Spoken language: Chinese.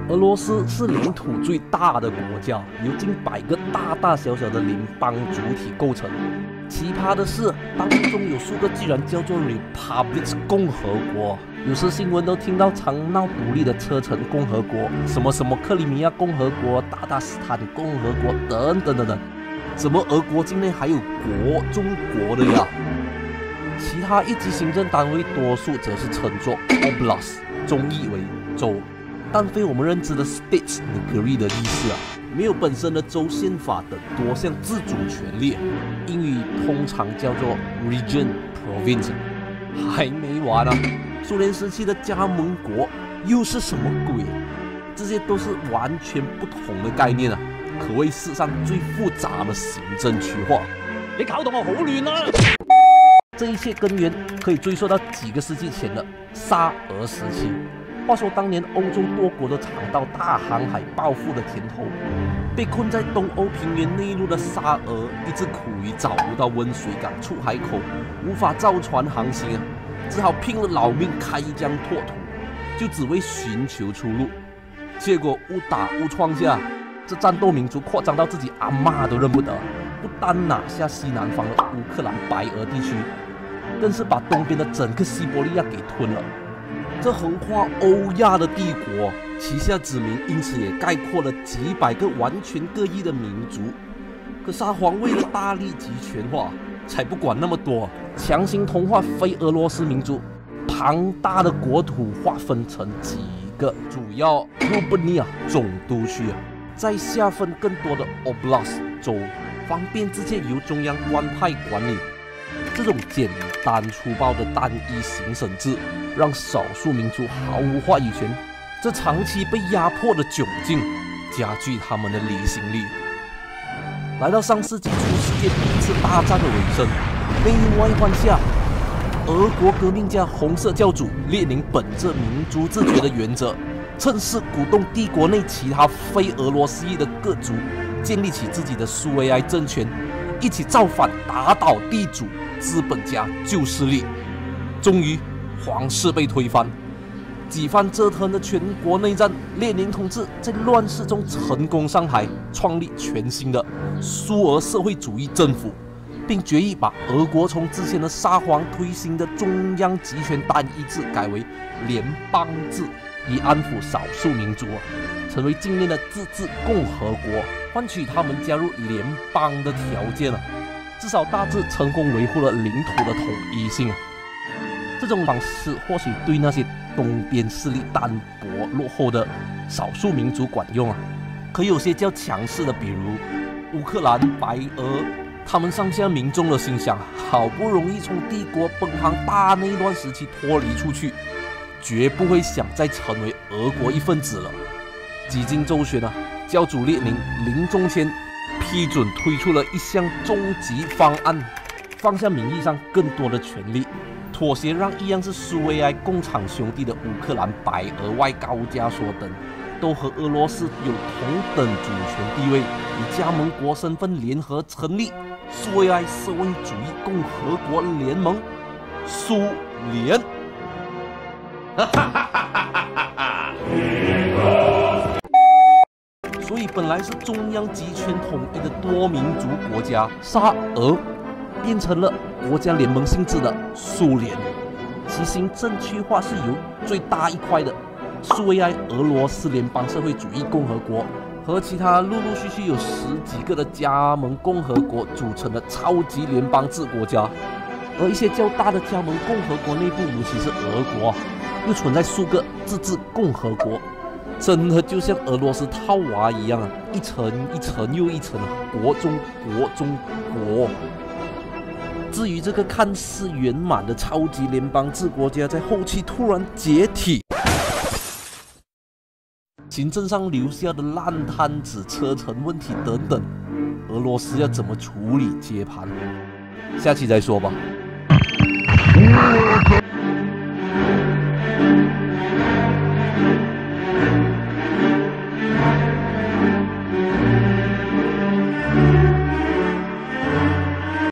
俄罗斯是领土最大的国家，由近100个大大小小的联邦主体构成。奇葩的是，当中有数个居然叫做 Republic 共和国。有时新闻都听到常闹独立的车臣共和国、什么什么克里米亚共和国、大大斯坦共和国等等等等。怎么俄国境内还有国中国的呀？其他一级行政单位多数则是称作 Oblast， 中译为州。但非我们认知的 states degree 的意思啊，没有本身的州宪法等多项自主权利，英语通常叫做 region、province。还没完啊！苏联时期的加盟国又是什么鬼？这些都是完全不同的概念啊，可谓世上最复杂的行政区划。你搞到我好亂啊！这一切根源可以追溯到几个世纪前的沙俄时期。话说当年欧洲多国都尝到大航海暴富的甜头，被困在东欧平原内陆的沙俄一直苦于找不到温水港出海口，无法造船航行啊，只好拼了老命开疆拓土，就只为寻求出路。结果误打误撞下，这战斗民族扩张到自己阿嬷都认不得，不单拿下西南方的乌克兰白俄地区，更是把东边的整个西伯利亚给吞了。这横跨欧亚的帝国，旗下子民因此也概括了几百个完全各异的民族。可沙皇为了大力集权化，才不管那么多，强行同化非俄罗斯民族，庞大的国土划分成几个主要卢布尼亚总督区，再下分更多的 Oblast 州，方便直接由中央官派管理。这种简单粗暴的单一行省制，让少数民族毫无话语权。这长期被压迫的窘境，加剧他们的离心力。来到上世纪初世界第一次大战的尾声，内忧外患下，俄国革命家红色教主列宁本着民族自决的原则，趁势鼓动帝国内其他非俄罗斯裔的各族建立起自己的苏维埃政权，一起造反打倒地主资本家旧势力。终于皇室被推翻，几番折腾的全国内战，列宁同志在乱世中成功上台，创立全新的苏俄社会主义政府，并决议把俄国从之前的沙皇推行的中央集权单一制改为联邦制，以安抚少数民族，成为今年的自治共和国，换取他们加入联邦的条件至少大致成功维护了领土的统一性这种方式或许对那些东边势力单薄落后的少数民族管用可有些较强势的，比如乌克兰、白俄，他们上下民众的心想，好不容易从帝国崩盘大内乱时期脱离出去，绝不会想再成为俄国一份子了。几经周旋教主列宁临终前批准推出了一项终极方案，放下名义上更多的权利，妥协让一样是苏维埃共产兄弟的乌克兰、白俄外高加索等，都和俄罗斯有同等主权地位，以加盟国身份联合成立苏维埃社会主义共和国联盟——苏联。所以本来是中央集权统一的多民族国家沙俄，变成了国家联盟性质的苏联。其行政区划是由最大一块的苏维埃俄罗斯联邦社会主义共和国和其他陆陆续续有10几个的加盟共和国组成的超级联邦制国家。而一些较大的加盟共和国内部，尤其是俄国，又存在数个自治共和国。真的就像俄罗斯套娃一样一层一层又一层国中国中国。至于这个看似圆满的超级联邦制国家，在后期突然解体，行政上留下的烂摊子、车臣问题等等，俄罗斯要怎么处理接盘？下期再说吧。